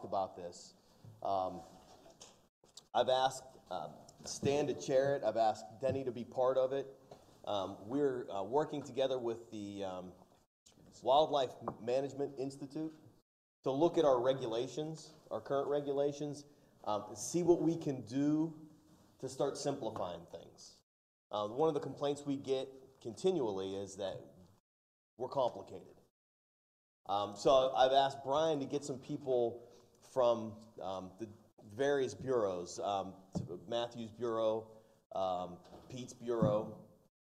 about this. I've asked Stan to chair it. I've asked Denny to be part of it. We're working together with the Wildlife Management Institute to look at our regulations, our current regulations, see what we can do to start simplifying things. One of the complaints we get continually is that we're complicated. So I've asked Brian to get some people from the various bureaus, Matthew's bureau, Pete's bureau,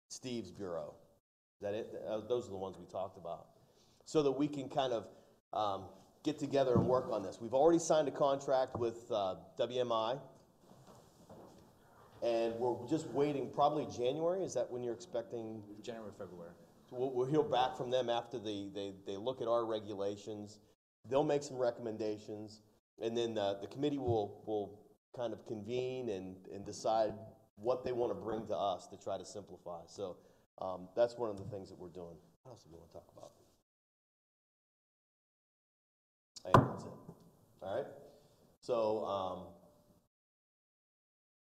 Steve's bureau. Is that it? Those are the ones we talked about. So that we can kind of get together and work on this. We've already signed a contract with WMI, and we're just waiting, probably January. Is that when you're expecting? January, February. We'll hear back from them after they look at our regulations. They'll make some recommendations, and then the committee will kind of convene and decide what they want to bring to us to try to simplify. So that's one of the things that we're doing. What else do we want to talk about? I think that's it. All right. So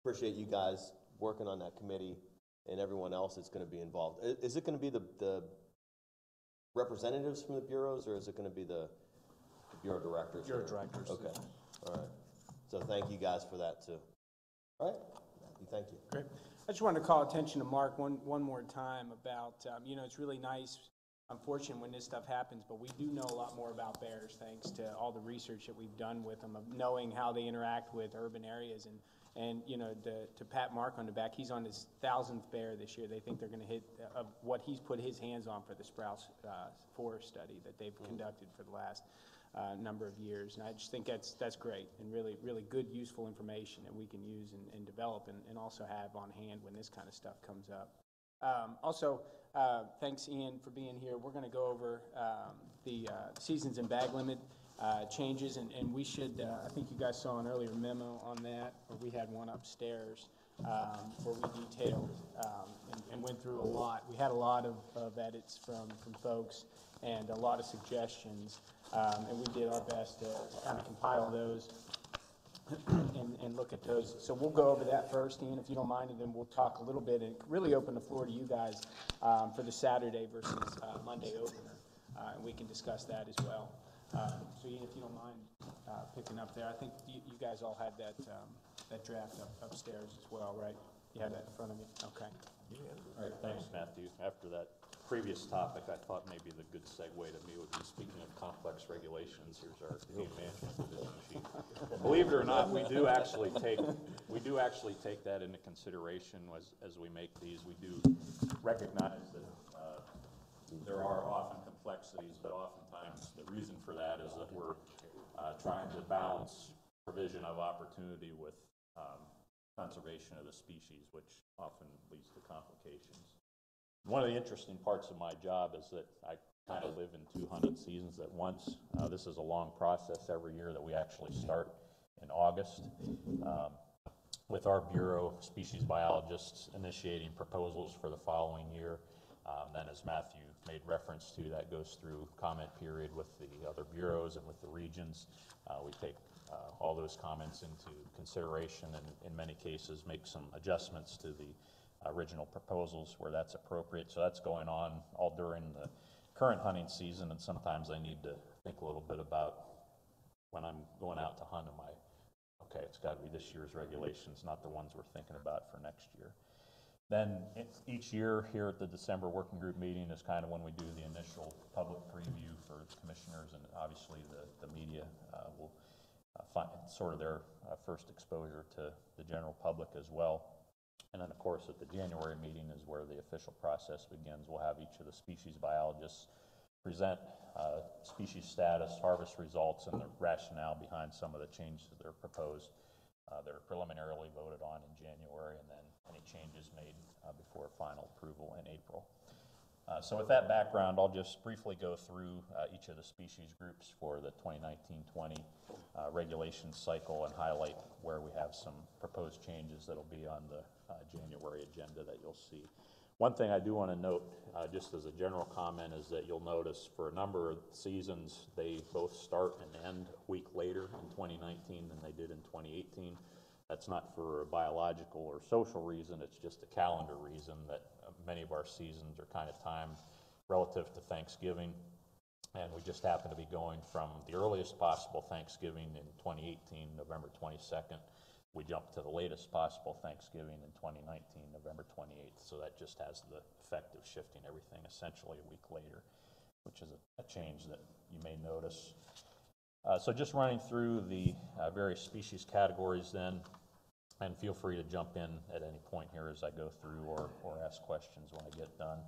appreciate you guys working on that committee and everyone else that's going to be involved. Is it going to be the representatives from the bureaus, or is it going to be the bureau directors? Bureau directors. Okay. All right. So thank you guys for that too. All right. Thank you. Great. I just wanted to call attention to Mark one more time about, you know, it's really nice, unfortunate when this stuff happens, but we do know a lot more about bears thanks to all the research that we've done with them, of knowing how they interact with urban areas. And you know, to pat Mark on the back, he's on his 1,000th bear this year. They think they're going to hit what he's put his hands on for the Sprouse Forest study that they've conducted for the last number of years. And I just think that's great and really, really good, useful information that we can use and develop and also have on hand when this kind of stuff comes up. Also, thanks, Ian, for being here. We're going to go over the seasons and bag limit changes, and we should, I think you guys saw an earlier memo on that, or we had one upstairs where we detailed and went through a lot. We had a lot of edits from folks and a lot of suggestions, and we did our best to kind of compile those and look at those. So we'll go over that first, Ian, if you don't mind, and then we'll talk a little bit and really open the floor to you guys for the Saturday versus Monday opener, and we can discuss that as well. So Ian, if you don't mind picking up there, I think you guys all had that draft upstairs as well, right? You had that in front of you? Okay. Yeah. All right, thanks, Matthew. After that previous topic, I thought maybe the good segue to me would be, speaking of complex regulations, here's our game management division sheet. Believe it or not, we do actually take that into consideration as we make these. We do recognize that there are often complexities, but oftentimes the reason for that is that we're trying to balance provision of opportunity with conservation of the species, which often leads to complications. One of the interesting parts of my job is that I kind of live in 2 hunting seasons at once. This is a long process every year that we actually start in August with our Bureau species biologists initiating proposals for the following year. Then, as Matthew made reference to, that goes through comment period with the other bureaus and with the regions. We take all those comments into consideration and in many cases make some adjustments to the original proposals where that's appropriate. So that's going on all during the current hunting season, and sometimes I need to think a little bit about when I'm going out to hunt, okay, it's got to be this year's regulations, not the ones we're thinking about for next year. Then each year here at the December working group meeting is kind of when we do the initial public preview for the commissioners, and obviously the media will find sort of their first exposure to the general public as well. And then, of course, at the January meeting is where the official process begins. We'll have each of the species biologists present species status, harvest results, and the rationale behind some of the changes that are proposed. They're preliminarily voted on in January, and then any changes made before final approval in April. So with that background, I'll just briefly go through each of the species groups for the 2019-20 regulation cycle and highlight where we have some proposed changes that'll be on the January agenda that you'll see. One thing I do want to note, just as a general comment, is that you'll notice for a number of seasons, they both start and end a week later in 2019 than they did in 2018. That's not for a biological or social reason, it's just a calendar reason that many of our seasons are kind of timed relative to Thanksgiving. And we just happen to be going from the earliest possible Thanksgiving in 2018, November 22nd. We jumped to the latest possible Thanksgiving in 2019, November 28th. So that just has the effect of shifting everything essentially a week later, which is a change that you may notice. So just running through the various species categories then, and feel free to jump in at any point here as I go through or ask questions when I get done.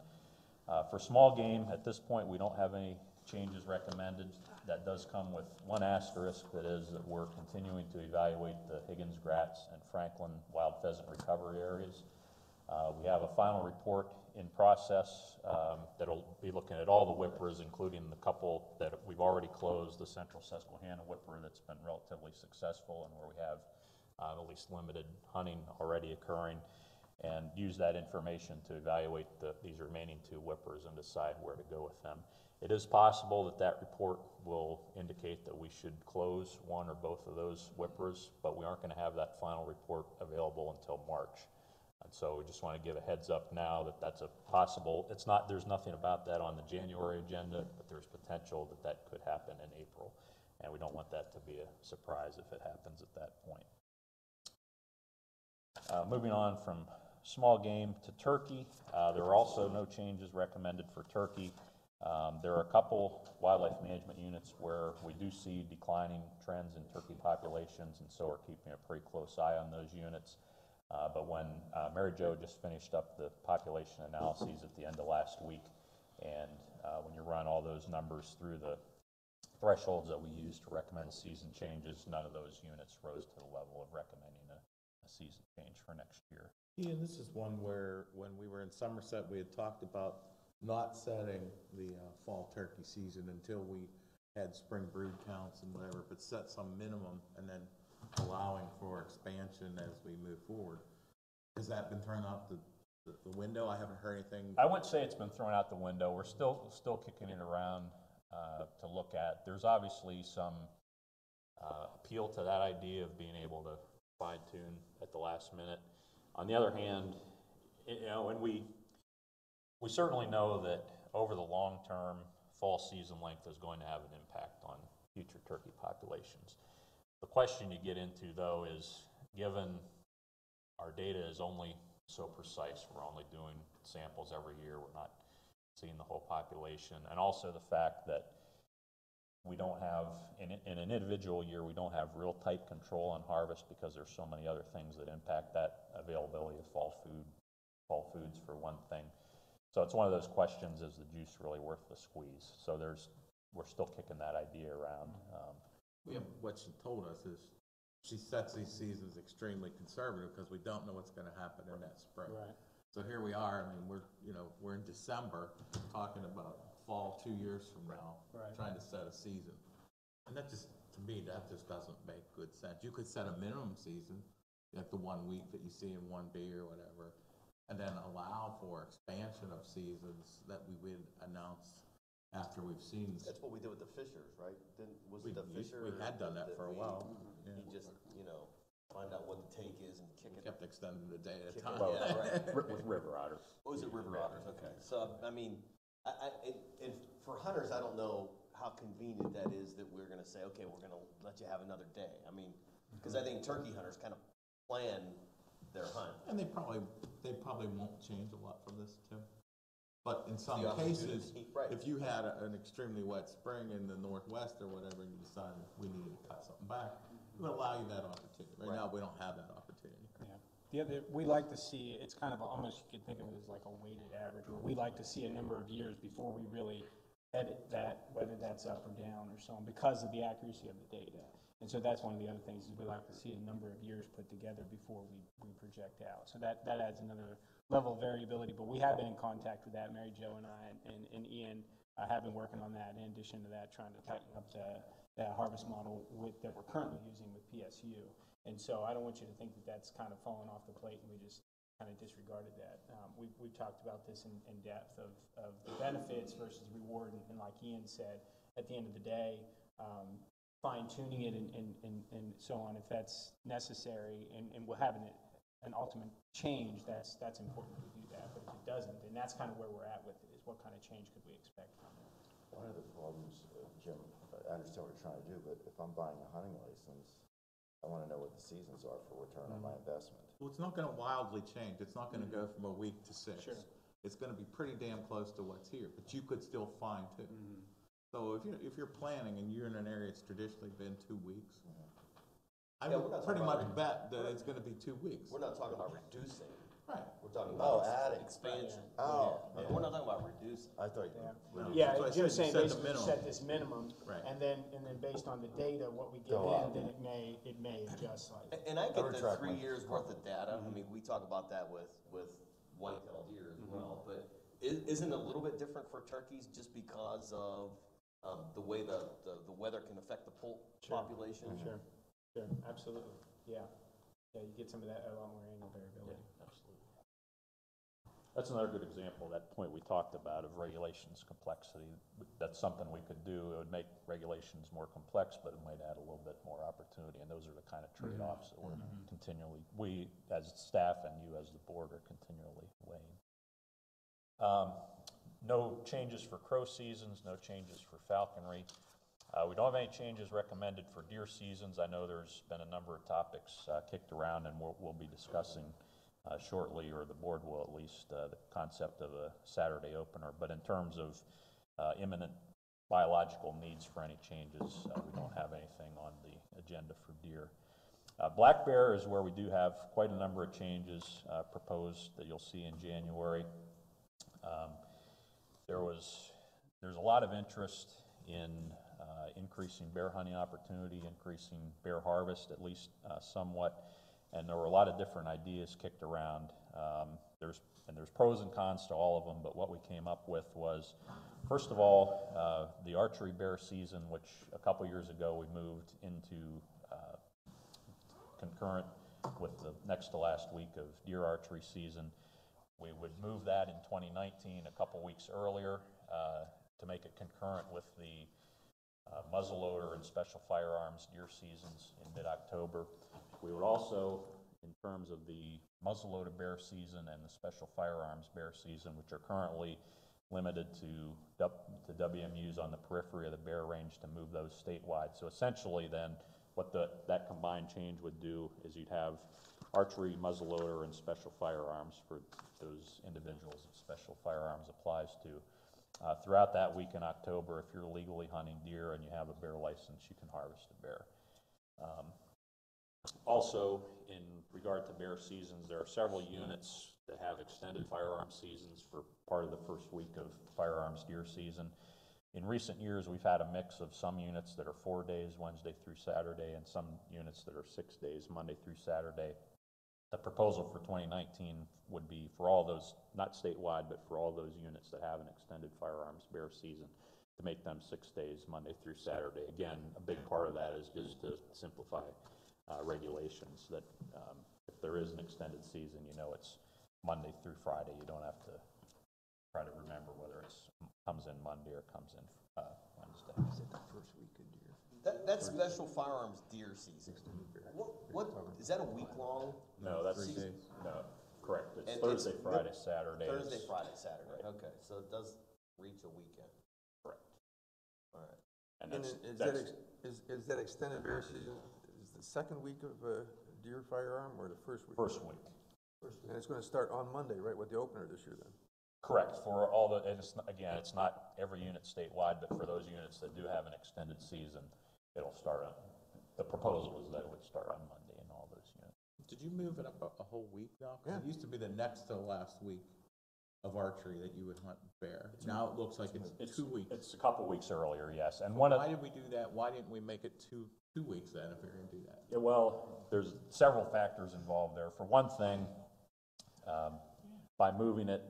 For small game, at this point, we don't have any changes recommended. That does come with one asterisk, that is that we're continuing to evaluate the Higgins, Gratz, and Franklin wild pheasant recovery areas. We have a final report in process that'll be looking at all the whippers, including the couple that we've already closed, the Central Susquehanna whipper that's been relatively successful and where we have at least limited hunting already occurring, and use that information to evaluate these remaining two whippers and decide where to go with them. It is possible that that report will indicate that we should close one or both of those whippers, but we aren't going to have that final report available until March. And so we just want to give a heads up now that that's a possible, it's not, there's nothing about that on the January agenda, but there's potential that that could happen in April. And we don't want that to be a surprise if it happens at that point. Moving on from small game to turkey, there are also no changes recommended for turkey. There are a couple wildlife management units where we do see declining trends in turkey populations, and so we're keeping a pretty close eye on those units. But when Mary Jo just finished up the population analyses at the end of last week, and when you run all those numbers through the thresholds that we use to recommend season changes, none of those units rose to the level of recommending a season change for next year. Ian, this is one where when we were in Somerset, we had talked about not setting the fall turkey season until we had spring brood counts and whatever, but set some minimum and then allowing for expansion as we move forward. Has that been thrown out the window? I haven't heard anything. I wouldn't say it's been thrown out the window. We're still kicking it around to look at. There's obviously some appeal to that idea of being able to fine tune at the last minute. On the other hand, and we certainly know that over the long term, fall season length is going to have an impact on future turkey populations. The question you get into, though, is given our data is only so precise, we're only doing samples every year, we're not seeing the whole population, and also the fact that we don't have, in an individual year, we don't have real tight control on harvest because there's so many other things that impact that availability of fall foods for one thing. So it's one of those questions, is the juice really worth the squeeze? So we're still kicking that idea around. Yeah, what she told us is she sets these seasons extremely conservative because we don't know what's going to happen in that spring. Right. So here we are. I mean, we're in December talking about fall 2 years from now, Right. trying to set a season, and that just, to me, that just doesn't make good sense. You could set a minimum season, like the 1 week that you see in 1B or whatever, and then allow for expansion of seasons that we would announce after we've seen. That's what we did with the Fishers, right? Was it the We Fisher? had done that for a while. You just, find out what the take is and kick We it. kept extending the day at a Kick it. time. Well, yeah, right. With river otters. What was it, River Otters? Okay. So, I mean, and for hunters, I don't know how convenient that is that we're going to say, okay, we're going to let you have another day. I mean, because I think turkey hunters kind of plan their hunt. And they probably won't change a lot from this too. But in some The cases, opportunity, right. if you had an extremely wet spring in the Northwest or whatever, and you decided we needed to cut something back, it would allow you that opportunity. Right now, we don't have that opportunity. Yeah. We like to see, it's kind of almost, you could think of it as like a weighted average, where we like to see a number of years before we really edit that, whether that's up or down or so on, because of the accuracy of the data. And so that's one of the other things, is we like to see a number of years put together before we project out. So that adds another level of variability, but we have been in contact with that. Mary Jo and I and Ian have been working on that. In addition to that, trying to tighten up the harvest model that we're currently using with PSU. And so I don't want you to think that that's kind of fallen off the plate and we just kind of disregarded that. We've talked about this in depth of the benefits versus reward, and like Ian said, at the end of the day, fine tuning it and so on, if that's necessary, and we'll have an ultimate change, that's important to do that. But if it doesn't, then that's kind of where we're at with it, is what kind of change could we expect from it? One of the problems, Jim, I understand what you're trying to do, but if I'm buying a hunting license, I want to know what the seasons are for return on my investment. Well, it's not gonna wildly change. It's not gonna go from a week to 6. Sure. It's gonna be pretty damn close to what's here, but you could still fine tune. So if you're planning and you're in an area that's traditionally been 2 weeks, I Yeah, we're would not pretty talking much bet that it's gonna be 2 weeks. We're not talking about reducing, Right. we're talking Oh, about adding. expansion. Oh. Yeah. We're not talking about reducing. I thought Yeah, Well, yeah, that's why I Jim's said saying you set the basically minimum. set this minimum, Right. and then based on the data, what we give Go in, up. then it may adjust slightly. And I get the retract 3 my years worth of data, I mean, we talk about that with white-tailed deer as well, but isn't it a little bit different for turkeys just because of, the way the weather can affect the poult population? Sure, absolutely, yeah. Yeah, you get some of that, a lot more annual variability. Absolutely. That's another good example of that point we talked about of regulations complexity. That's something we could do. It would make regulations more complex, but it might add a little bit more opportunity. And those are the kind of trade-offs that we're continually, we as staff and you as the board are continually weighing. No changes for crow seasons, no changes for falconry. We don't have any changes recommended for deer seasons. I know there's been a number of topics kicked around, and we'll be discussing shortly, or the board will at least, the concept of a Saturday opener. But in terms of imminent biological needs for any changes, we don't have anything on the agenda for deer. Black bear is where we do have quite a number of changes proposed that you'll see in January. There's a lot of interest in increasing bear hunting opportunity, increasing bear harvest, at least somewhat, and there were a lot of different ideas kicked around. There's pros and cons to all of them, but what we came up with was, first of all, the archery bear season, which a couple years ago we moved into concurrent with the next to last week of deer archery season. We would move that in 2019 a couple weeks earlier to make it concurrent with the muzzleloader and special firearms deer seasons in mid-October. We would also, in terms of the muzzleloader bear season and the special firearms bear season, which are currently limited to WMUs on the periphery of the bear range, to move those statewide. So essentially then, what that combined change would do is you'd have archery, muzzleloader, and special firearms for those individuals that special firearms applies to. Throughout that week in October, if you're legally hunting deer and you have a bear license, you can harvest a bear. Also, in regard to bear seasons, there are several units that have extended firearm seasons for part of the first week of firearms deer season. In recent years, we've had a mix of some units that are 4 days, Wednesday through Saturday, and some units that are 6 days, Monday through Saturday. The proposal for 2019 would be for all those, not statewide, but for all those units that have an extended firearms bear season, to make them 6 days, Monday through Saturday. Again, a big part of that is just to simplify regulations, that if there is an extended season, you know it's Monday through Friday. You don't have to try to remember whether it comes in Monday or comes in Wednesday. Is it the first week of deer? That special firearms deer season, what, is that a week-long? No, that's, season? no, correct. It's And Thursday, it's Friday, Saturday. Thursday, It's- Friday, Saturday, Right. okay, so it does reach a weekend, Correct. all right. And And is that extended bear season, is the second week of deer firearm or the first week? first week. And it's gonna start on Monday, right, with the opener this year then? Correct, for all the, and again, it's not every unit statewide, but for those units that do have an extended season, it'll start on, the proposal is that it would start on Monday in all those units. Did you move it up a whole week now? 'Cause Yeah. it used to be the next to last week of archery that you would hunt bear. Now it looks like it's 2 weeks. It's a couple weeks earlier, yes, and one of, Why did we do that? Why didn't we make it two weeks then if we were gonna do that? yeah, well, there's several factors involved there. For one thing, by moving it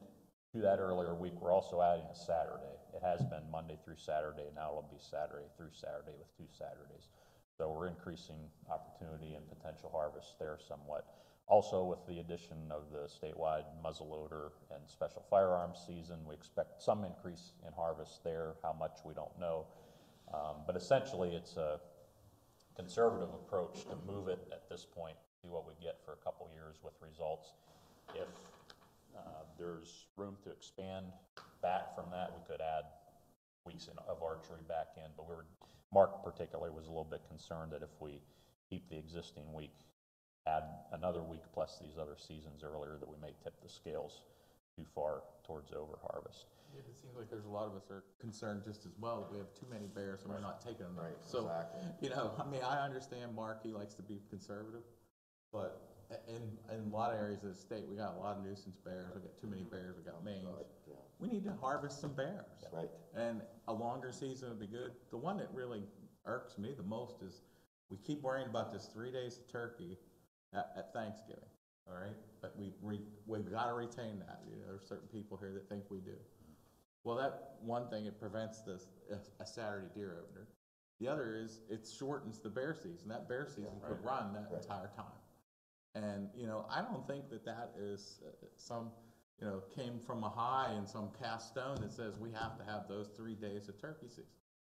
to that earlier week, we're also adding a Saturday. It has been Monday through Saturday, now it'll be Saturday through Saturday with 2 Saturdays. So we're increasing opportunity and potential harvest there somewhat. Also, with the addition of the statewide muzzleloader and special firearms season, we expect some increase in harvest there. How much, we don't know. But essentially, it's a conservative approach to move it at this point, see what we get for a couple years with results. If there's room to expand back from that, we could add weeks of archery back in, but Mark particularly was a little bit concerned that if we keep the existing week, add another week plus these other seasons earlier, that we may tip the scales too far towards over-harvest. It seems like there's a lot of us are concerned just as well, that we have too many bears and we're not taking them. Right, So, exactly. you know, I mean, I understand Mark, he likes to be conservative, but in a lot of areas of the state, we got a lot of nuisance bears, we got too many bears, we got mange. Yeah. We need to harvest some bears. Right. And a longer season would be good. The one that really irks me the most is we keep worrying about this 3 days of turkey at Thanksgiving, all right? But we've got to retain that. You know, there's certain people here that think we do. Well, that one thing, it prevents a Saturday deer opener. The other is it shortens the bear season. That bear season could run that entire time. And, you know, I don't think that is came from a high in some cast stone that says we have to have those 3 days of turkey season.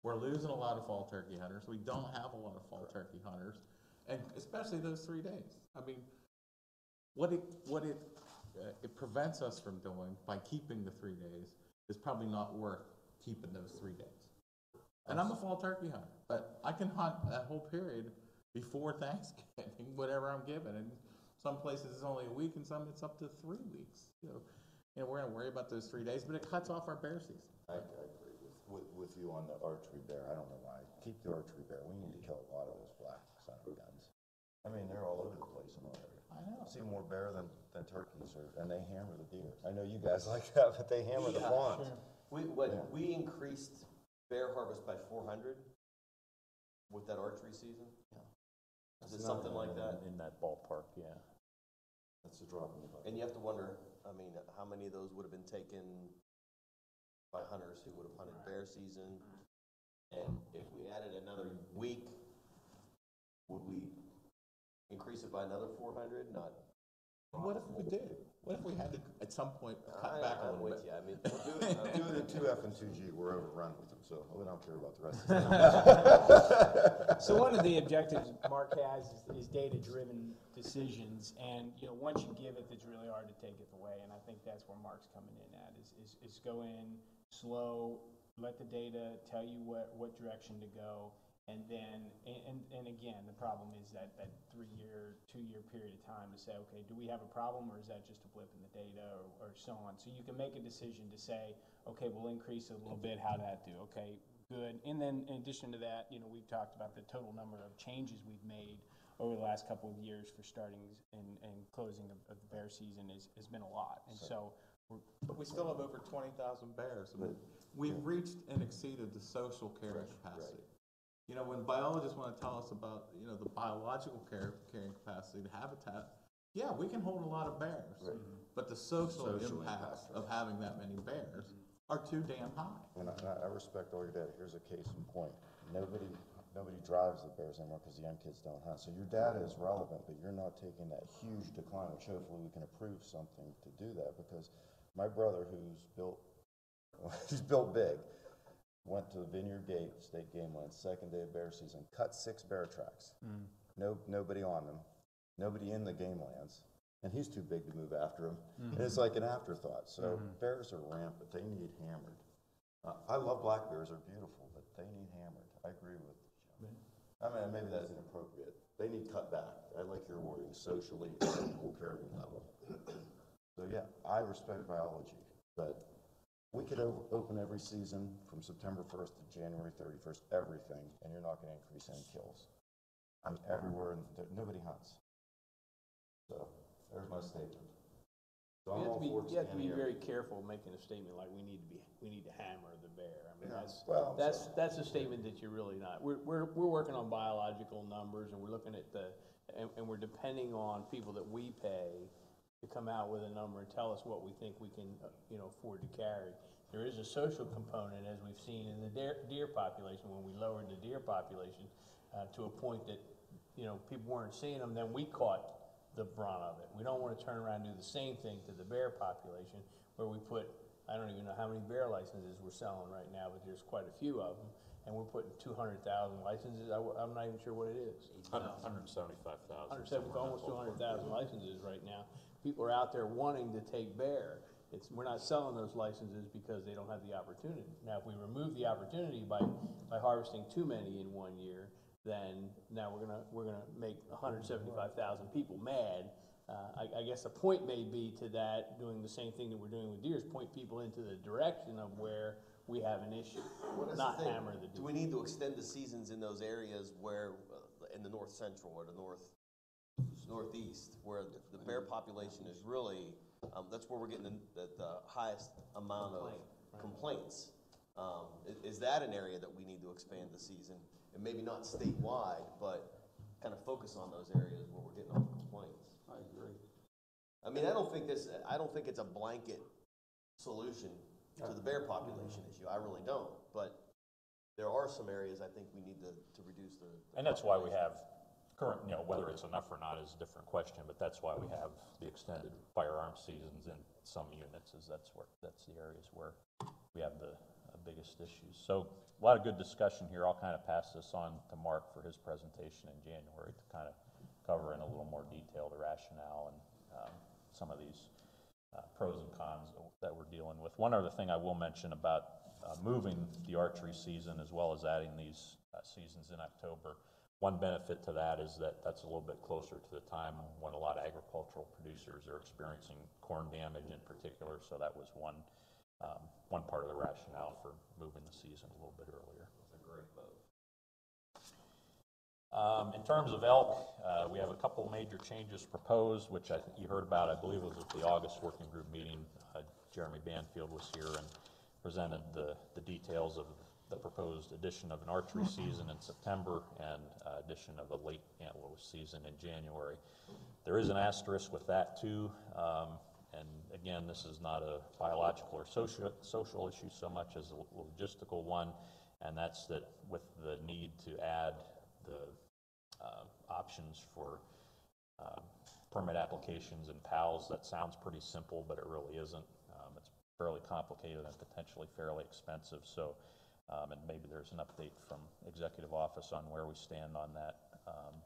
We're losing a lot of fall turkey hunters. We don't have a lot of fall turkey hunters, and especially those 3 days. I mean, what it prevents us from doing by keeping the 3 days is probably not worth keeping those 3 days. And I'm a fall turkey hunter, but I can hunt that whole period before Thanksgiving, whatever I'm given. And some places it's only a week, and some it's up to 3 weeks. You know, we're gonna worry about those 3 days, but it cuts off our bear season. I agree with you on the archery bear. I don't know why. Keep the archery bear. We need to kill a lot of those black son of guns. I mean, they're all over the place in our area. I know. I see more bear than turkeys, and they hammer the deer. I know you guys like that, but they hammer the fawns. We increased bear harvest by 400 with that archery season? Is it something like that? In that ballpark, yeah. That's a drop in the bucket. And you have to wonder, I mean, how many of those would have been taken by hunters who would have hunted bear season? And if we added another week, would we increase it by another 400? Not. What if we did? What if we had to, at some point, cut back a I'm little with bit? you. I mean, Doing the 2F and 2G, we're overrun with them, so we don't care about the rest of the So one of the objectives Mark has is data-driven decisions, and, you know, once you give it, it's really hard to take it away, and I think that's where Mark's coming in at, is go in slow, let the data tell you what direction to go, and then, and again, the problem is that 3-year, 2-year period of time to say, okay, do we have a problem, or is that just a blip in the data, or so on? So you can make a decision to say, okay, we'll increase it a little bit, how did that do? Okay, good. And then in addition to that, you know, we've talked about the total number of changes we've made over the last couple of years for starting and closing of the bear season has been a lot. And so But we still have over 20,000 bears. I mean, we've reached and exceeded the social carrying capacity. You know, when biologists want to tell us about, you know, the biological carrying capacity, the habitat, yeah, we can hold a lot of bears. Right. But the social Social impacts impact, of having that many bears are too damn high. And I respect all your data. Here's a case in point. Nobody drives the bears anymore because the young kids don't hunt. So your data is relevant, but you're not taking that huge decline, which hopefully we can approve something to do that. Because my brother, he's built big, went to the Vineyard Gate State Game Land, second day of bear season, cut 6 bear tracks. Nobody on them, nobody in the game lands, and he's too big to move after them. And it's like an afterthought. So bears are rampant. They need hammered. I love black bears. They're beautiful, but they need hammered. I agree with you. I mean, maybe that's inappropriate. They need cut back. I like your wording, socially at an equal carrying level. So yeah, I respect biology, but we could open every season from September 1st to January 31st, everything, and you're not going to increase any kills. I mean, everywhere, and nobody hunts. So there's my statement. So I'm all for You have to be expanding very careful making a statement like we need to hammer the bear. I mean, Well, that's a statement that you're really not. We're working on biological numbers, and we're looking at and we're depending on people that we pay to come out with a number and tell us what we think we can, afford to carry. There is a social component, as we've seen in the deer population. When we lowered the deer population to a point that, people weren't seeing them, then we caught the brunt of it. We don't want to turn around and do the same thing to the bear population, where we put, I don't even know how many bear licenses we're selling right now, but there's quite a few of them. and we're putting 200,000 licenses, I'm not even sure what it is. 175,000. 170, almost 200,000 licenses right now. People are out there wanting to take bear. We're not selling those licenses because they don't have the opportunity. Now, if we remove the opportunity by harvesting too many in 1 year, then now we're gonna make 175,000 people mad. I guess the point may be to that, doing the same thing that we're doing with deer, is point people into the direction of where we have an issue, Well, that's not the thing. hammer the Do deer. we need to extend the seasons in those areas where, in the north central or the northeast, where the bear population is really, that's where we're getting the highest amount of complaints? Is that an area that we need to expand the season? And maybe not statewide, but kind of focus on those areas where we're getting all the complaints? I agree. I mean, I don't think it's a blanket solution to the bear population issue. I really don't. But there are some areas I think we need to reduce the. And that's why we have current, whether it's enough or not is a different question, but that's why we have the extended firearm seasons in some units, that's the areas where we have the biggest issues. So a lot of good discussion here. I'll kind of pass this on to Mark for his presentation in January to kind of cover in a little more detail the rationale and some of these pros and cons that we're dealing with. One other thing I will mention about moving the archery season as well as adding these seasons in October. One benefit to that is that that's a little bit closer to the time when a lot of agricultural producers are experiencing corn damage in particular. So that was one part of the rationale for moving the season a little bit earlier. That's a great move. In terms of elk, we have a couple major changes proposed, which I think you heard about. I believe it was at the August working group meeting. Jeremy Banfield was here and presented the details of the proposed addition of an archery season in September and addition of a late antlerless season in January. There is an asterisk with that too, and again, this is not a biological or social issue so much as a logistical one, and that's that with the need to add the options for permit applications and PALs, that sounds pretty simple, but it really isn't. It's fairly complicated and potentially fairly expensive. So, and maybe there's an update from executive office on where we stand on that,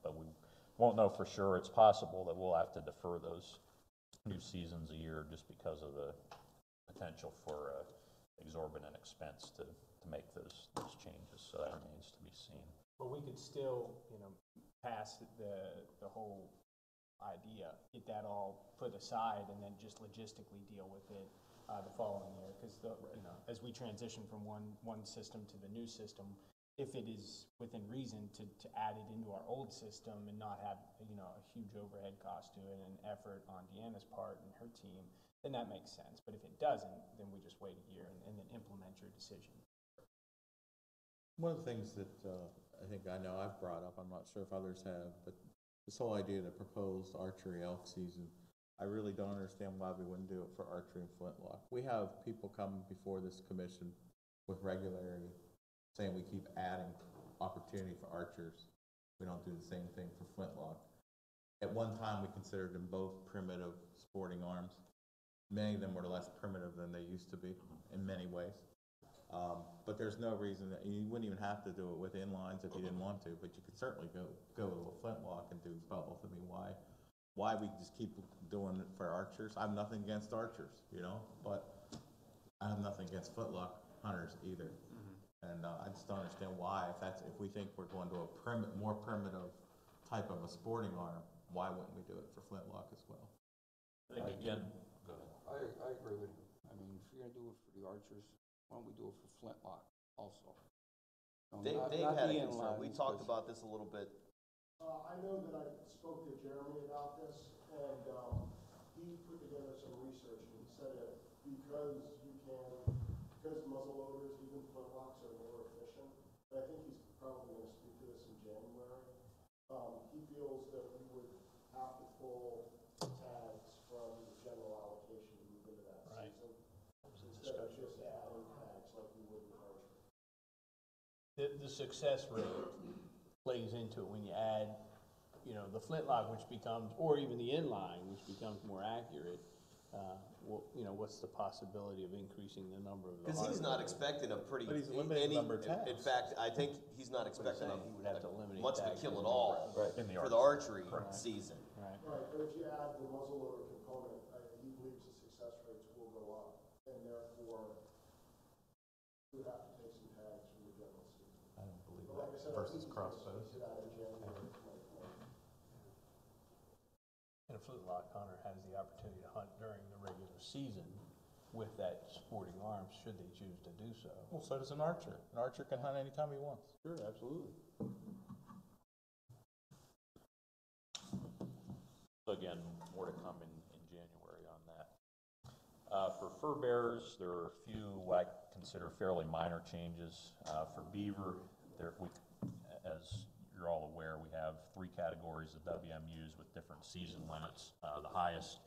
but we won't know for sure. It's possible that we'll have to defer those new seasons a year just because of the potential for exorbitant expense to make those changes. So that remains to be seen. But we could still, pass the whole idea, get that all put aside, and then just logistically deal with it the following year. Because as we transition from one system to the new system, if it is within reason to add it into our old system and not have a huge overhead cost to it and effort on Deanna's part and her team, then that makes sense. But if it doesn't, then we just wait a year and then implement your decision. One of the things that I think I know I've brought up, I'm not sure if others have, but this whole idea of the proposed archery elk season, I really don't understand why we wouldn't do it for archery and flintlock. We have people come before this commission with regularity saying we keep adding opportunity for archers. We don't do the same thing for flintlock. At one time, we considered them both primitive sporting arms. Many of them were less primitive than they used to be in many ways. But there's no reason that you wouldn't even have to do it with inlines if you didn't want to, but you could certainly go to a flintlock and do both. I mean, why we just keep doing it for archers? I have nothing against archers, but I have nothing against flintlock hunters either. And I just don't understand why, if we think we're going to a more primitive type of a sporting arm, why wouldn't we do it for flintlock as well? I think again, go ahead. I agree with you. I mean, if you're gonna do it for the archers, why don't we do it for flintlock also? Dave Not had the a concern. We inlines, talked but- about this a little bit. I know that I spoke to Jeremy about this, and he put together some research, and he said that because muzzle loaders, even flintlocks, are more efficient, and I think he's probably going to speak to this in January, he feels that we would have to pull tags from the general allocation to move into that season, instead of just adding tags like we would with archery. The success rate plays into it when you add, the flintlock, which becomes, or even the inline, which becomes more accurate. you know, what's the possibility of increasing the number of the Because he's not expecting a pretty. But he's limiting the number of tags. In fact, I think he's not expecting saying he would have to eliminate much of a tags kill in at the all In the for the archery season. Right. Right, but if you add the muzzleloader component, he believes the success rates will go up, and therefore, we have to take some tags from the general season. I don't believe But like I said, that versus crossbows. To that in January. And a flintlock hunter has the opportunity to hunt during the regular season with that sporting arms, should they choose to do so. Well, so does an archer. An archer can hunt anytime he wants. Sure, absolutely. So again, more to come in January on that. For fur bearers, there are a few I consider fairly minor changes. For beaver, as you're all aware, we have 3 categories of WMUs with different season limits. The highest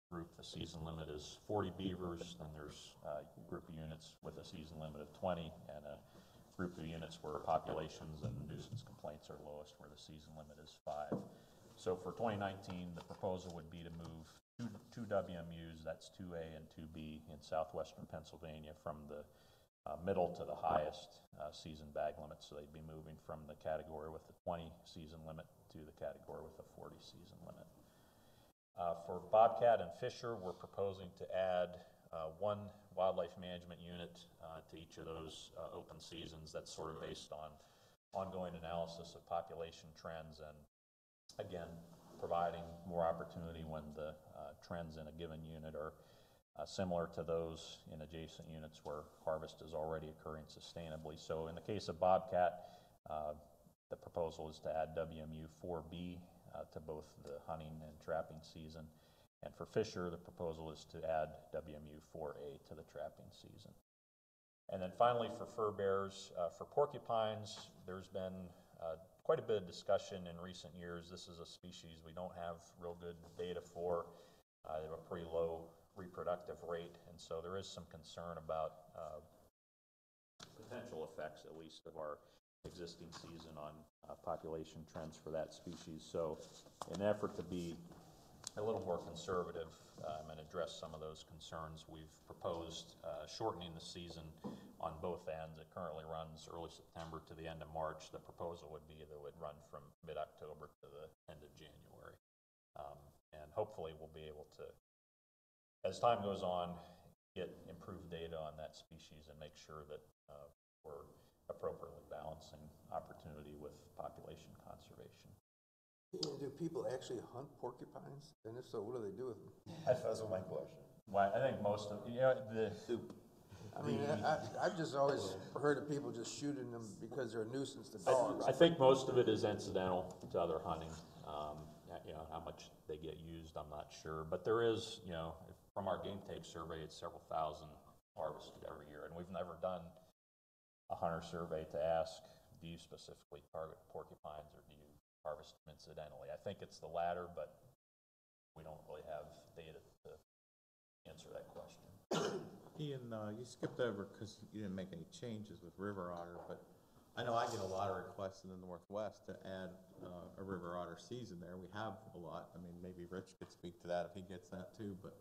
group, the season limit is 40 beavers. Then there's a group of units with a season limit of 20, and a group of units where populations and nuisance complaints are lowest, where the season limit is 5. So for 2019, the proposal would be to move two WMUs, that's 2A and 2B in southwestern Pennsylvania, from the middle to the highest season bag limit. So they'd be moving from the category with the 20 season limit to the category with the 40 season limit. For bobcat and fisher, we're proposing to add 1 wildlife management unit to each of those open seasons. That's sort of based on ongoing analysis of population trends, and again, providing more opportunity when the trends in a given unit are similar to those in adjacent units where harvest is already occurring sustainably. So in the case of bobcat, the proposal is to add WMU 4B to both the hunting and trapping season. And for fisher, the proposal is to add WMU 4A to the trapping season. And then finally, for fur bearers, for porcupines, there's been quite a bit of discussion in recent years. This is a species we don't have real good data for. They have a pretty low reproductive rate, and so there is some concern about potential effects, at least, of our existing season on population trends for that species. So in an effort to be a little more conservative and address some of those concerns, we've proposed shortening the season on both ends. It currently runs early September to the end of March. The proposal would be that it would run from mid-October to the end of January. And hopefully we'll be able to, as time goes on, get improved data on that species and make sure that we're appropriately balancing opportunity with population conservation. Do people actually hunt porcupines? And if so, what do they do with them? That was my question. Well, I think most of, the I mean, I've just always heard of people just shooting them because they're a nuisance to dogs. I think most of it is incidental to other hunting. How much they get used, I'm not sure. But there is, from our game tape survey, it's several thousand harvested every year. And we've never done a hunter survey to ask, do you specifically target porcupines or do you harvest them incidentally? I think it's the latter, but we don't really have data to answer that question. Ian, you skipped over because you didn't make any changes with river otter, but I know I get a lot of requests in the Northwest to add a river otter season there. We have a lot. I mean, maybe Rich could speak to that if he gets that too, but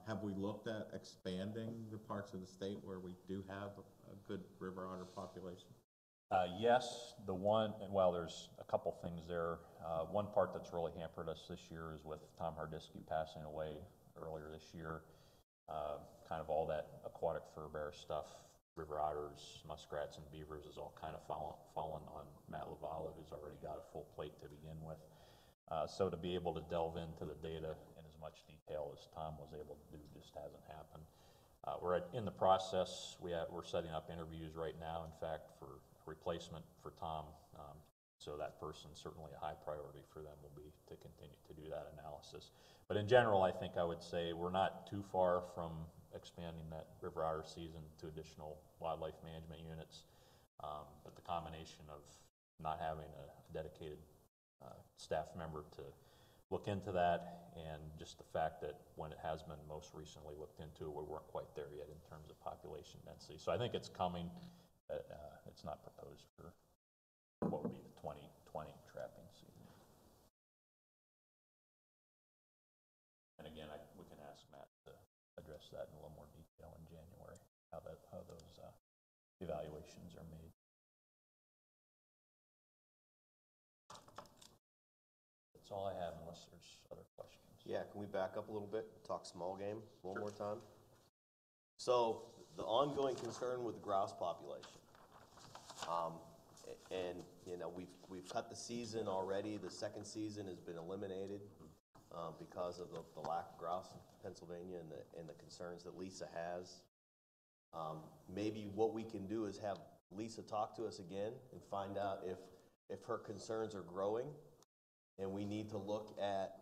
have we looked at expanding the parts of the state where we do have a good river otter population? Yes, there's a couple things there. One part that's really hampered us this year is with Tom Hardisky passing away earlier this year. Kind of all that aquatic fur bear stuff, river otters, muskrats, and beavers is all kind of fallen on Matt Lavala, who's already got a full plate to begin with. So to be able to delve into the data in as much detail as Tom was able to do just hasn't happened. We're in the process. We're setting up interviews right now, in fact, for replacement for Tom. So that person, certainly a high priority for them will be to continue to do that analysis. But in general, I think I would say we're not too far from expanding that river otter season to additional wildlife management units. But the combination of not having a dedicated staff member to look into that, and just the fact that when it has been most recently looked into, we weren't quite there yet in terms of population density. So I think it's coming. It's not proposed for what would be the 2020 trapping season. And again, we can ask Matt that in a little more detail in January, how those evaluations are made. That's all I have unless there's other questions. Yeah, can we back up a little bit, talk small game one more time? So, the ongoing concern with the grouse population. And, you know, we've cut the season already. The second season has been eliminated because of the lack of grouse in Pennsylvania and the concerns that Lisa has. Maybe what we can do is have Lisa talk to us again and find out if her concerns are growing, and we need to look at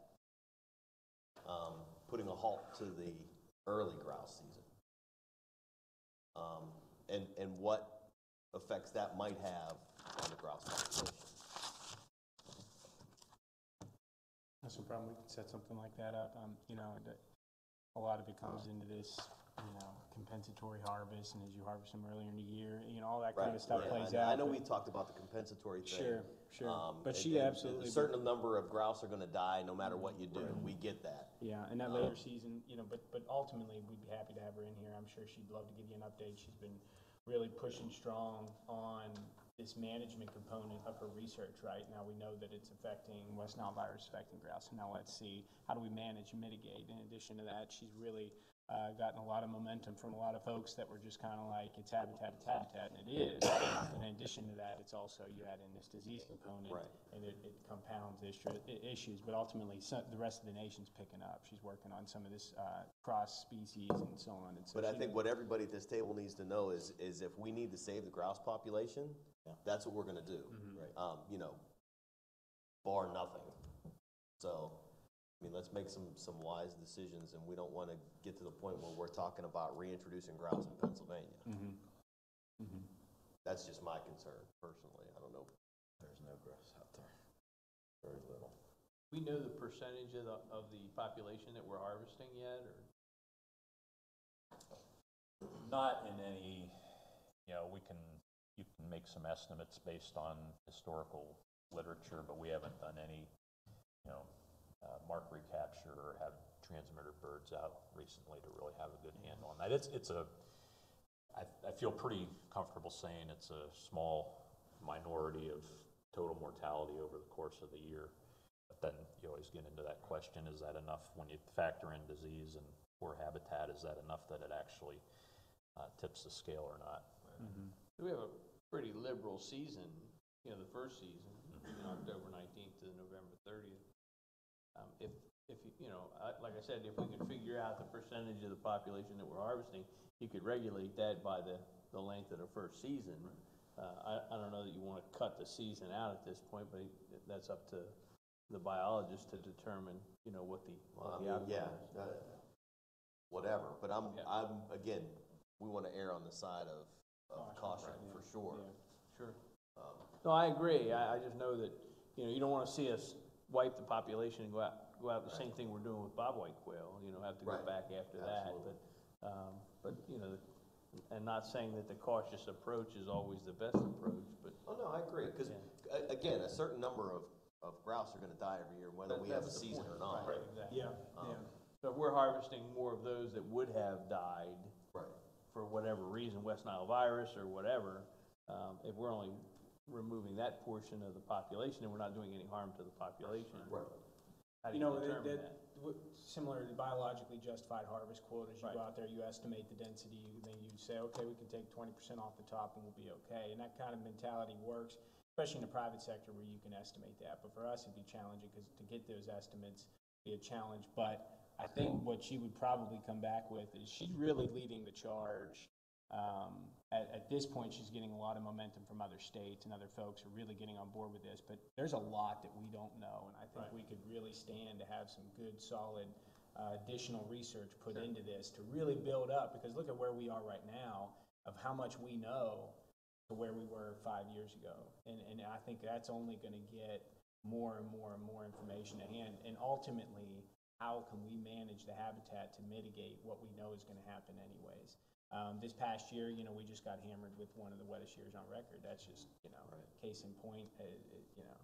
putting a halt to the early grouse season. And what effects that might have on the grouse population. That's no problem. We can set something like that up. You know, a lot of it comes into this, you know, compensatory harvest, and as you harvest them earlier in the year, you know, all that kind of stuff plays out. I know we talked about the compensatory thing. Sure. But she absolutely. A certain number of grouse are going to die no matter what you do. We get that. Yeah, and that later season, you know, but ultimately, we'd be happy to have her in here. I'm sure she'd love to give you an update. She's been really pushing strong on this management component of her research right now. We know that it's affecting West Nile virus, affecting grouse, and now let's see, how do we manage and mitigate? In addition to that, she's really gotten a lot of momentum from a lot of folks that were just kind of like, it's habitat, and it is. But in addition to that, it's also, you add in this disease component, and it compounds issues, but ultimately, the rest of the nation's picking up. She's working on some of this cross-species and so on. And so But I think what everybody at this table needs to know is if we need to save the grouse population, that's what we're going to do. You know, bar nothing. So, I mean, let's make some wise decisions, and we don't want to get to the point where we're talking about reintroducing grouse in Pennsylvania. That's just my concern, personally. I don't know. There's no grouse out there. Very little. We know the percentage of the population that we're harvesting yet, or? Not in any, you know, you can make some estimates based on historical literature, but we haven't done any, you know, mark recapture or have transmitter birds out recently to really have a good handle on that. I feel pretty comfortable saying it's a small minority of total mortality over the course of the year. But then you always get into that question, is that enough when you factor in disease and poor habitat, is that enough that it actually tips the scale or not? We have a pretty liberal season, you know, the first season, October 19th to November 30th. If you know, like I said, if we could figure out the percentage of the population that we're harvesting, you could regulate that by the length of the first season. I don't know that you want to cut the season out at this point, but that's up to the biologist to determine, you know, what the outcome is. Whatever. But I'm again, we want to err on the side of caution for sure. Yeah, sure. No, I agree. I just know that, you know, you don't want to see us wipe the population and go out the same thing we're doing with bobwhite quail, you know, have to go back after that. But, you know, and not saying that the cautious approach is always the best approach, but. Oh, no, I agree. Because, again, a certain number of grouse are going to die every year, whether we have a season or not. Right, exactly. Yeah. So if we're harvesting more of those that would have died for whatever reason, West Nile virus or whatever, if we're only removing that portion of the population and we're not doing any harm to the population. How do you determine that? Similar to biologically justified harvest quotas, you go out there, you estimate the density, then you say, okay, we can take 20% off the top and we'll be okay. And that kind of mentality works, especially in the private sector where you can estimate that. But for us, it'd be challenging because to get those estimates be a challenge. But I think what she would probably come back with is she's really leading the charge. At this point, she's getting a lot of momentum from other states, and other folks are really getting on board with this. But there's a lot that we don't know, and I think we could really stand to have some good, solid additional research put into this to really build up. Because look at where we are right now of how much we know to where we were 5 years ago, and I think that's only going to get more and more and more information at hand. And ultimately, how can we manage the habitat to mitigate what we know is going to happen anyways? This past year, you know, we just got hammered with one of the wettest years on record. That's just, you know, case in point, you know,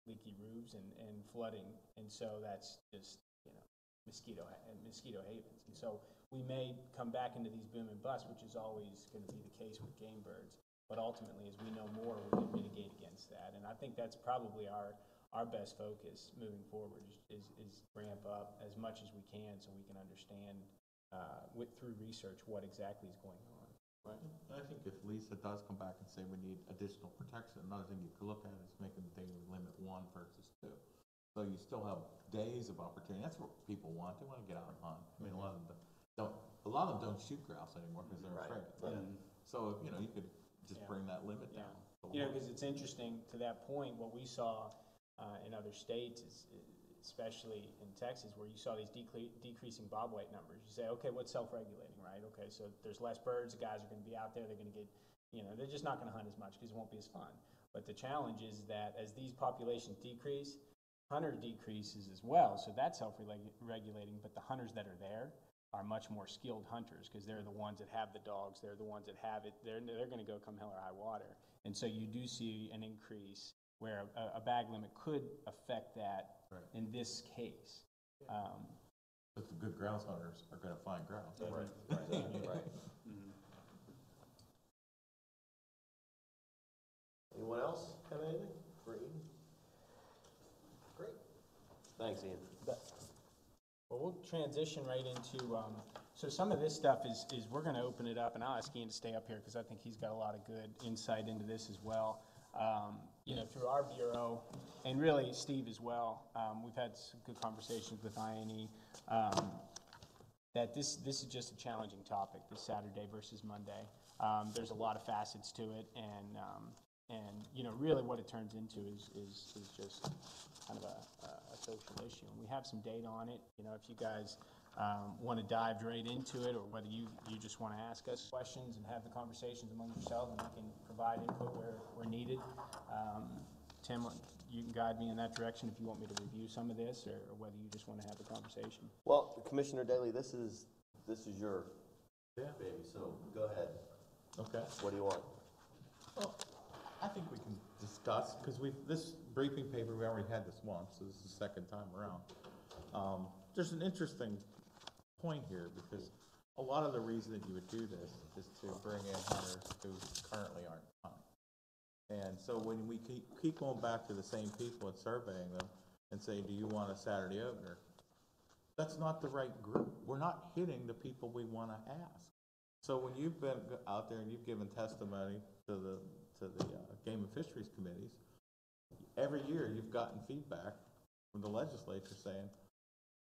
leaky roofs and flooding. And so that's just, you know, mosquito havens. And so we may come back into these boom and bust, which is always going to be the case with game birds. But ultimately, as we know more, we can mitigate against that. And I think that's probably our best focus moving forward is ramp up as much as we can so we can understand through research what exactly is going on. Right. I think if Lisa does come back and say we need additional protection, another thing you could look at is making the daily limit 1 versus 2. So you still have days of opportunity. That's what people want. They want to get out and hunt. I mean, a lot of them don't shoot grouse anymore because they're afraid. Right. So, you know, you could just Yeah. bring that limit down. You know, because it's interesting to that point, what we saw in other states is, especially in Texas, where you saw these decreasing bobwhite numbers. You say, okay, what's self-regulating, right? Okay, so there's less birds, the guys are going to be out there, they're going to get, you know, they're just not going to hunt as much because it won't be as fun. But the challenge is that as these populations decrease, hunter decreases as well, so that's self-regulating, but the hunters that are there are much more skilled hunters because they're the ones that have the dogs, they're the ones that have it, they're going to go come hell or high water. And so you do see an increase where a bag limit could affect that in this case. But the good grouse hunters are going to find grouse. Right. Anyone else have anything? Great. Thanks, Ian. Well, we'll transition right into, so some of this stuff is we're going to open it up, and I'll ask Ian to stay up here because I think he's got a lot of good insight into this as well. You know, through our bureau, and really Steve as well, we've had some good conversations with INE, that this is just a challenging topic, this Saturday versus Monday. There's a lot of facets to it, and you know, really what it turns into is just kind of a social issue. And we have some data on it. You know, if you guys want to dive right into it, or whether you just want to ask us questions and have the conversations among yourselves, and we can provide input where needed. Tim, you can guide me in that direction if you want me to review some of this, or whether you just want to have a conversation. Well, Commissioner Daly, this is your baby, so go ahead. Okay. What do you want? Well, I think we can discuss, because this briefing paper, we already had this once, so this is the second time around. There's an interesting point here, because a lot of the reason that you would do this is to bring in hunters who currently aren't hunting. And so when we keep going back to the same people and surveying them and say, do you want a Saturday opener? That's not the right group. We're not hitting the people we want to ask. So when you've been out there and you've given testimony to the Game and Fisheries committees, every year you've gotten feedback from the legislature saying,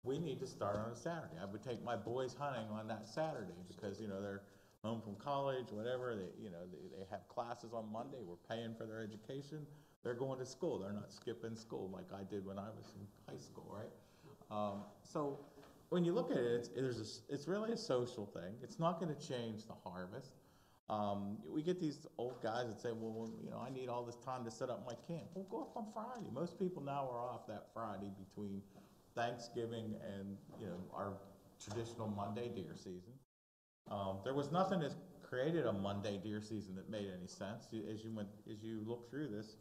we need to start on a Saturday. I would take my boys hunting on that Saturday because, you know, they're home from college, whatever, they have classes on Monday, we're paying for their education, they're going to school, they're not skipping school like I did when I was in high school, right? So when you look at it, it's really a social thing. It's not going to change the harvest. We get these old guys that say, well, you know, I need all this time to set up my camp. Well, go up on Friday. Most people now are off that Friday between Thanksgiving and, you know, our traditional Monday deer season. There was nothing that created a Monday deer season that made any sense. As you look through this,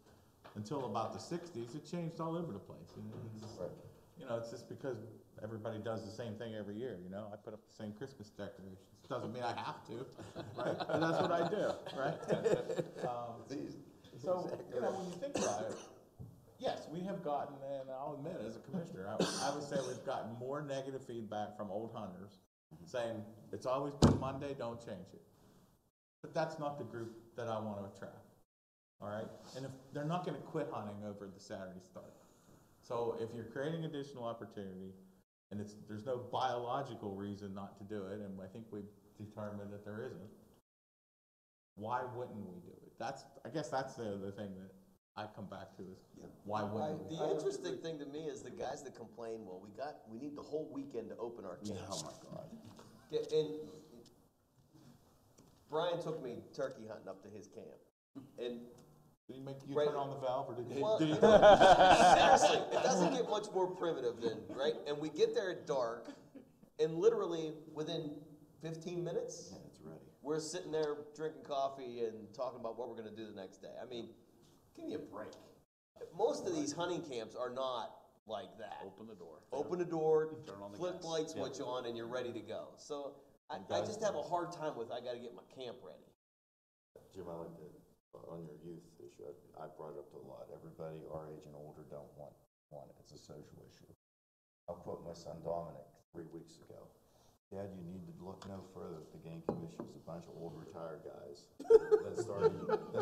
until about the 60s, it changed all over the place. You know, it's just because everybody does the same thing every year. You know, I put up the same Christmas decorations. Doesn't mean I have to, right? But that's what I do, right? So, you know, when you think about it, yes, we have gotten, and I'll admit, as a commissioner, I would say we've gotten more negative feedback from old hunters saying, it's always been Monday, don't change it. But that's not the group that I want to attract, all right? And if they're not going to quit hunting over the Saturday start. So if you're creating additional opportunity, and there's no biological reason not to do it, and I think we've determined that there isn't, why wouldn't we do it? I guess that's the thing that I come back to is, why wouldn't we? The interesting thing to me is the guys that complain, well, we need the whole weekend to open our camp. Oh my God. Yeah, and Brian took me turkey hunting up to his camp, and Did he make you Right. turn on the valve, or did he? well, Did he seriously, it doesn't get much more primitive than, right? And we get there at dark, and literally within 15 minutes, Yeah, it's ready. we're sitting there drinking coffee and talking about what we're going to do the next day. I mean, give me a break. Most of these hunting camps are not like that. Open the door. Open the door, Turn on the flip gas. light switch on, and you're ready to go. So I just have a hard time with, I gotta get my camp ready. Jim, I like that, on your youth issue, I brought it up to a lot. Everybody our age and older don't want it. It's a social issue. I'll quote my son Dominic 3 weeks ago. Dad, you need to look no further at the game commission. It's a bunch of old retired guys that's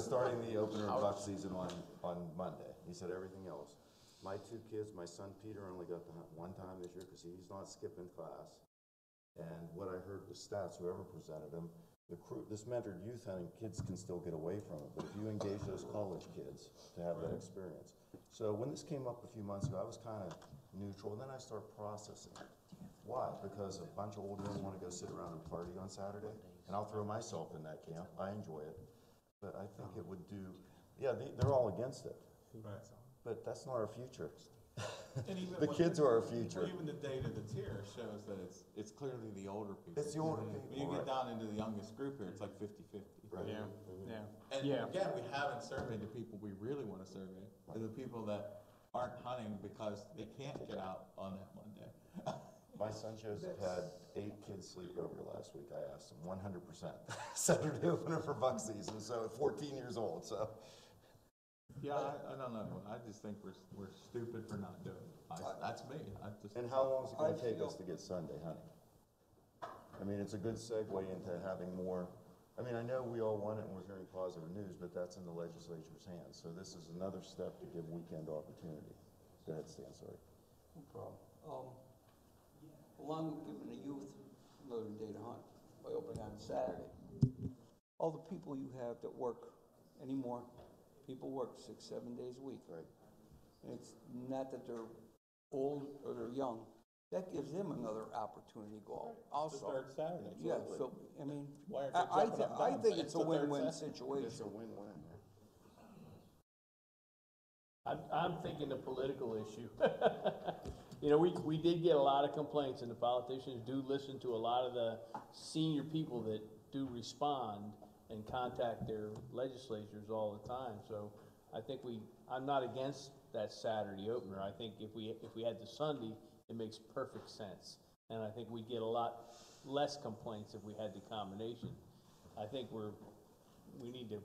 starting the opener buck season on Monday. He said everything else. My 2 kids, my son Peter only got to hunt 1 time this year because he's not skipping class. And what I heard was stats, whoever presented them, this mentored youth hunting, kids can still get away from it, but if you engage those college kids to have that experience. So when this came up a few months ago, I was kind of neutral, and then I started processing it. Why? Because a bunch of old men want to go sit around and party on Saturday, and I'll throw myself in that camp. I enjoy it, but I think it would do, yeah, they're all against it, but that's not our future. The kids are our future. Even the data that's here shows that it's clearly the older people. It's the older people, When you get right. down into the youngest group here, it's like 50-50. Right. Yeah, And yeah. again, we haven't surveyed the people we really want to survey, are the people that aren't hunting because they can't get out on that Monday. My son Joseph had 8 kids sleep over last week. I asked him 100%. Saturday opener for buck season, so at 14 years old, so. Yeah, I don't know. I just think we're stupid for not doing it. That's me. And how long is it gonna take us to get Sunday hunting? I mean, it's a good segue into having more, I mean, I know we all want it and we're hearing positive news, but that's in the legislature's hands. So this is another step to give weekend opportunity. Go ahead, Stan, sorry. No problem. Along with giving the youth another day to hunt by opening on Saturday, all the people you have that work anymore, people work 6-7 days a week. Right. And it's not that they're old or they're young. That gives them another opportunity to go out also. Third Saturday. Yeah, so, I mean, Why aren't they jumping up I down? think it's a the third win-win Saturday. situation. It's a win-win. I'm thinking the political issue. You know, we did get a lot of complaints, and the politicians do listen to a lot of the senior people that do respond and contact their legislatures all the time. So I think I'm not against that Saturday opener. I think if we had the Sunday, it makes perfect sense. And I think we'd get a lot less complaints if we had the combination. I think we need to,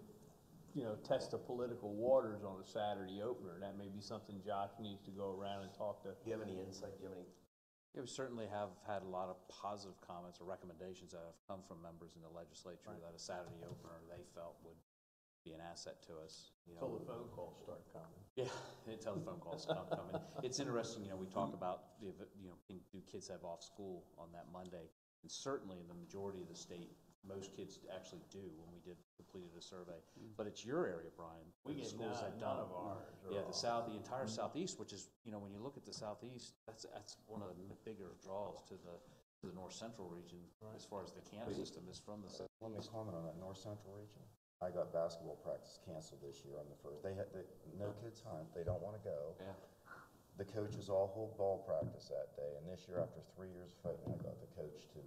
you know, test the political waters on a Saturday opener. That may be something Josh needs to go around and talk to. Do you have any insight? Do you have any? Yeah, we certainly have had a lot of positive comments or recommendations that have come from members in the legislature that a Saturday opener they felt would be an asset to us. You know, Until the phone calls start coming. yeah, until the phone calls stop coming. It's interesting, you know, we talk about, do kids have off school on that Monday? And certainly in the majority of the state, most kids actually do when we completed a survey. But it's your area, Brian. We where the get schools have none done of ours. Yeah, the entire southeast, which is, you know, when you look at the southeast, that's one of the bigger draws to the north central region as far as the camp system is from the. Let me comment on that north central region. I got basketball practice canceled this year on the first. No kids hunt. They don't want to go. Yeah. The coaches all hold ball practice that day, and this year, after 3 years of fighting, I got the coach to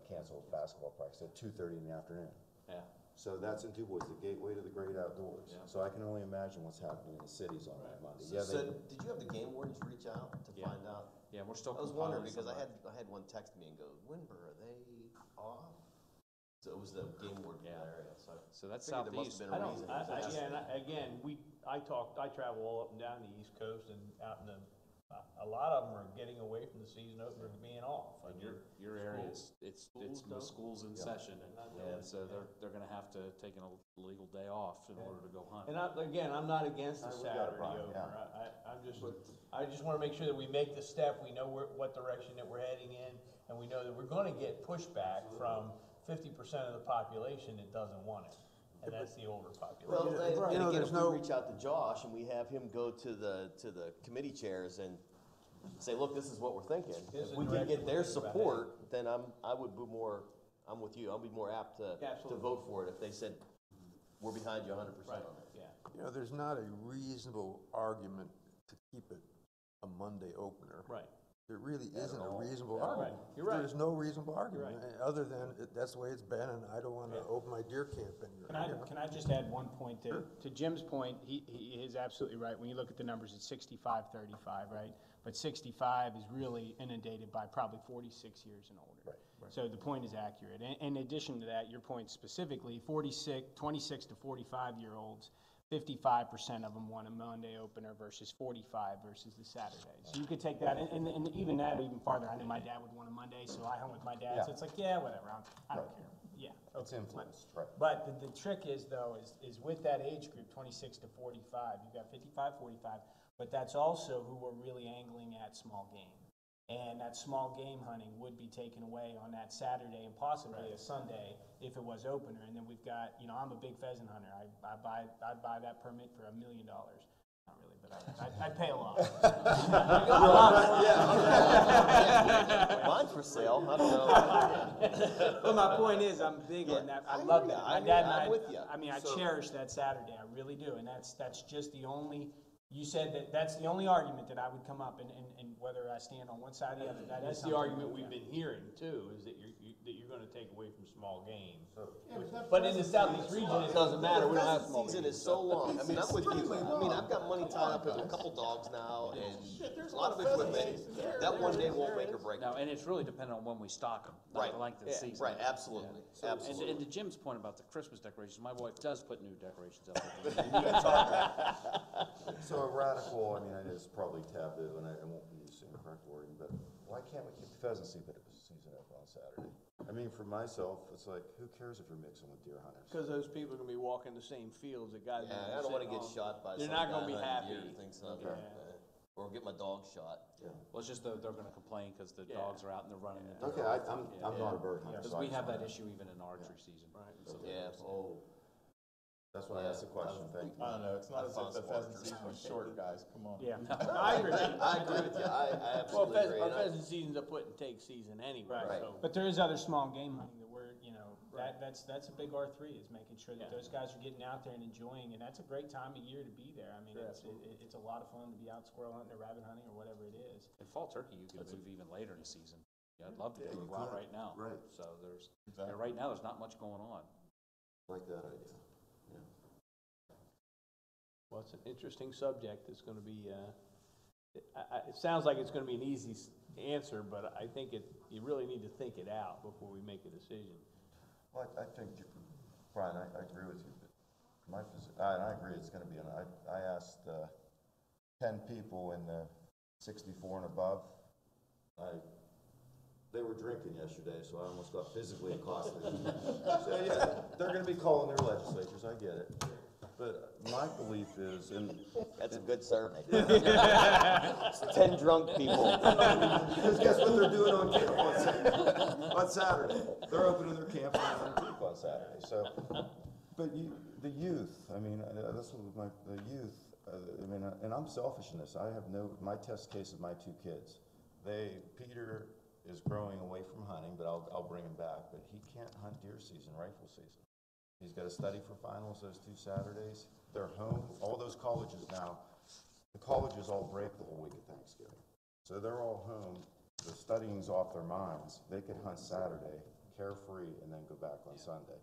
cancel basketball practice at 2:30 in the afternoon. Yeah. So that's in DuBois, the gateway to the great outdoors. Yeah. So I can only imagine what's happening in the cities on that Monday. Yeah, So did you have the game wardens reach out to Yeah. find out? Yeah, we're still. I was wondering compiling because some- I had one text me and go, Winber, are they off? So it was the game warden in Yeah. that area, so. So that's Figured there must southeast. have been a reason. I travel all up and down the East Coast and out in a lot of them are getting away from the season opener to being off. And your area is, it's don't. schools in session, and so they're gonna have to take an illegal day off in order to go hunt. And I'm not against the We got it, Saturday Brian, opener. I just wanna make sure that we make the step, we know what direction that we're heading in, and we know that we're gonna get pushback from 50% of the population that doesn't want it. And that's the older population. Well, and You know, again, there's if no- we reach out to Josh and we have him go to the committee chairs and say, look, this is what we're thinking. Here's If the we can direction get their we're thinking about support, then I'm with you. I'll be more apt to Absolutely. vote for it if they said, we're behind you 100% on it. Yeah. You know, there's not a reasonable argument to keep it a Monday opener. Right. there really isn't a reasonable argument. You're right. There's no reasonable argument, right. other than that's the way it's been, and I don't wanna open my deer camp anywhere. Can I just add one point to Jim's point? He is absolutely right. When you look at the numbers, it's 65-35, right? But 65 is really inundated by probably 46 years and older. Right. So the point is accurate. And in addition to that, your point specifically, 26 to 45-year-olds, 55% of them want a Monday opener versus 45 versus the Saturday. So you could take that, and even that even farther. I know my dad would want a Monday, so I hung with my dad. So it's like, yeah, whatever, I don't care. Yeah. It's influenced, right. But the trick is, though, is with that age group, 26 to 45, you've got 55, 45, but that's also who we're really angling at small game. And that small game hunting would be taken away on that Saturday and possibly a Sunday if it was opener. And then we've got, I'm a big pheasant hunter. I'd buy that permit for $1 million. Not really, but I'd pay a lot. Mine's for sale, I don't know. But my point is, I'm big on that. I love that. My dad and I'm with you. I cherish that Saturday. I really do. And that's just the only. You said that's the only argument that I would come up, and whether I stand on one side or the other. That's the argument we've been hearing too, is that you're gonna take away from small game. But in the southeast region, it doesn't matter, we don't have small Season game. is so long. I mean, I'm with you. I mean, I've got money tied up in a couple dogs now, and a lot of equipment. That one day won't make or break. No, and it's really dependent on when we stock them, not Right. the length of the season. Right, absolutely, absolutely. And to Jim's point about the Christmas decorations, my wife does put new decorations up. So a radical, I mean, it is probably taboo, and I won't be using the correct wording, but why can't we keep the pheasant season open on Saturday? I mean, for myself, it's like, who cares if you're mixing with deer hunters? Because those people are gonna be walking the same fields that guys. Yeah, I don't wanna get shot by They're some not guy gonna be hunting happy. deer who thinks I'm, or get my dog shot. Well, it's just they're gonna complain because the dogs are out and they're running. Okay, I'm not a bird hunter. Because so we I have that understand. issue even in archery season. Right. Yeah, That's why I asked the question, thank you. I don't know, it's not I as found if the some pheasant archers. season was short, guys, come on. Yeah. I agree with you. I Well, absolutely agree. our And I- pheasant season's a put and take season anyway, Right. so. But there is other small game hunting that we're, that's a big R3 is making sure that those guys are getting out there and enjoying, and that's a great time of year to be there. I mean, it's a lot of fun to be out squirrel hunting or rabbit hunting or whatever it is. In fall turkey, you can move even later in the season. Yeah, I'd love to go out right now. Right. So right now, there's not much going on. Like that idea. Well, it's an interesting subject. It's gonna be, it sounds like it's gonna be an easy answer, but I think you really need to think it out before we make a decision. Well, I think, Brian, I agree with you, but and I agree, it's gonna be, I asked 10 people in the 64 and above. They were drinking yesterday, so I almost got physically accosted. So yeah, they're gonna be calling their legislatures, I get it. But my belief is, That's a good survey. 10 drunk people. because guess what they're doing on camp on Saturday? They're opening their camp on Saturday, so, but the youth, I mean, that's what the youth, I mean, and I'm selfish in this, my test case is my 2 kids. Peter is growing away from hunting, but I'll bring him back, but he can't hunt deer season, rifle season. He's got to study for finals those 2 Saturdays. They're home. All those colleges now, the colleges all break the whole week of Thanksgiving. So they're all home. The studying's off their minds. They could hunt Saturday, carefree, and then go back on Sunday.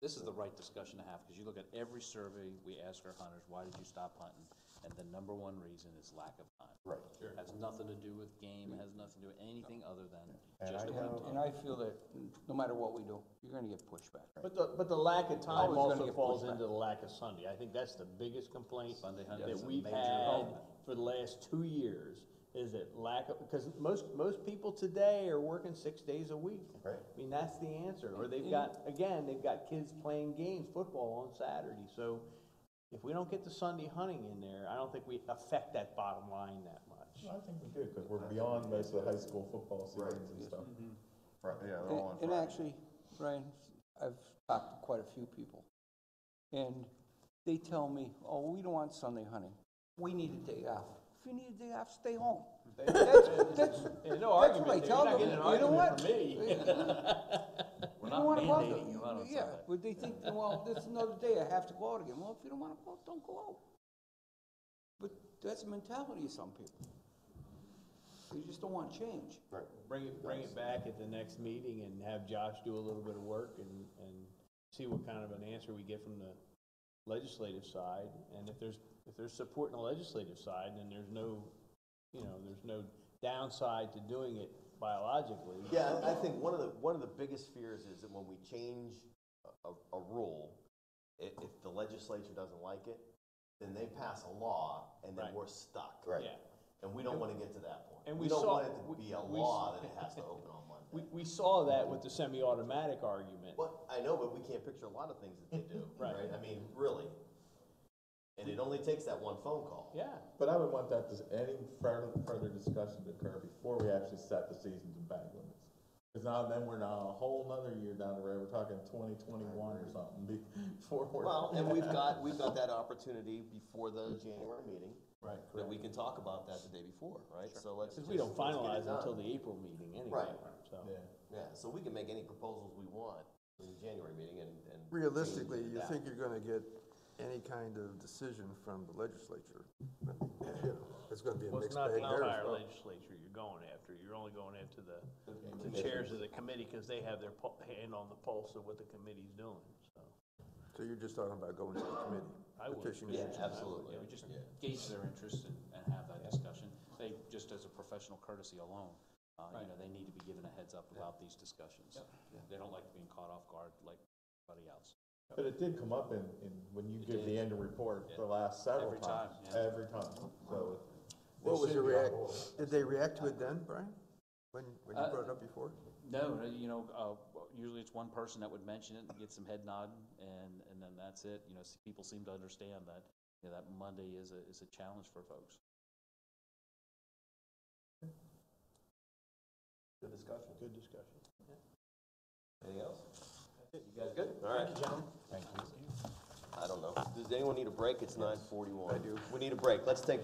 This is the right discussion to have, because you look at every survey, we ask our hunters, why did you stop hunting? And the number one reason is lack of time. Right. It has nothing to do with game, it has nothing to do with anything other than And just I know- And I feel that no matter what we do, you're gonna get pushback. But the lack of time Always gonna also get falls pushed back. into the lack of Sunday. I think that's the biggest complaint Sunday hunting that is a we've major had element. for the last 2 years, is that lack of, because most people today are working 6 days a week. Right. I mean, that's the answer, or they've got kids playing games, football on Saturday, so if we don't get the Sunday hunting in there, I don't think we affect that bottom line that much. I think we do, because we're beyond most of the high school football seasons and stuff. Right, yeah, they're all on And Friday. actually, Brian, I've talked to quite a few people, and they tell me, oh, we don't want Sunday hunting. We need a day off. If you need a day off, stay home. That's There's no what argument I there. tell You're not them. getting an You know argument what? from me. We're You not don't wanna go out mandating you out on Yeah, Sunday. but they think, well, this is another day, I have to go out again. Well, if you don't wanna go out, don't go out. But that's the mentality of some people. We just don't want change. Right. Bring it back at the next meeting and have Josh do a little bit of work and see what kind of an answer we get from the legislative side. And if there's support in the legislative side, then there's no downside to doing it biologically. Yeah, I think one of the biggest fears is that when we change a rule, if the legislature doesn't like it, then they pass a law and then Right. we're stuck. Right. Yeah. And we don't want to get to that point. And we we don't saw- want it to be a we- law that it has to open on Monday. We saw that with the semi-automatic argument. Well, I know, but we can't picture a lot of things that they do, Right. right? I mean, really. And it only takes that one phone call. Yeah. But I would want that, any further discussion to occur before we actually set the seasons and bag limits. Because then we're now a whole nother year down the road, we're talking 2021 or something before we're. Well, and we've got that opportunity before the January meeting. Right, That we can talk about that the day before, right? So let's. Because we don't let's get it finalize done. until the April meeting anyway, Right. so. Yeah. Yeah, so we can make any proposals we want in the January meeting and. Realistically, you Yeah. think you're gonna get any kind of decision from the legislature? You know, it's gonna be a Well, it's mixed not bag the there. entire so- legislature you're going after. You're only going after the chairs of the committee because they have their hand on the pulse of what the committee's doing, so. So you're just talking about going to the committee? I would. petitioning Yeah, it. absolutely. Yeah, we just gauge their interest and have that discussion. They, just as a professional courtesy alone, you know, they need to be given a heads up about these discussions. They don't like being caught off guard like anybody else. But it did come up in when you It give the did. annual report Yeah. the last several Every time, times. yeah. Every time, so. What was they the should be on board. did they react to it then, Brian? When you Uh, brought it up before? No, you know, usually it's one person that would mention it and get some head nod, and then that's it. You know, people seem to understand that, you know, that Monday is a challenge for folks. Good discussion. Good discussion. Anything else? You guys good? All right. Thank you, gentlemen. Thank you. I don't know. Does anyone need a break? It's 9:41. I do. We need a break. Let's take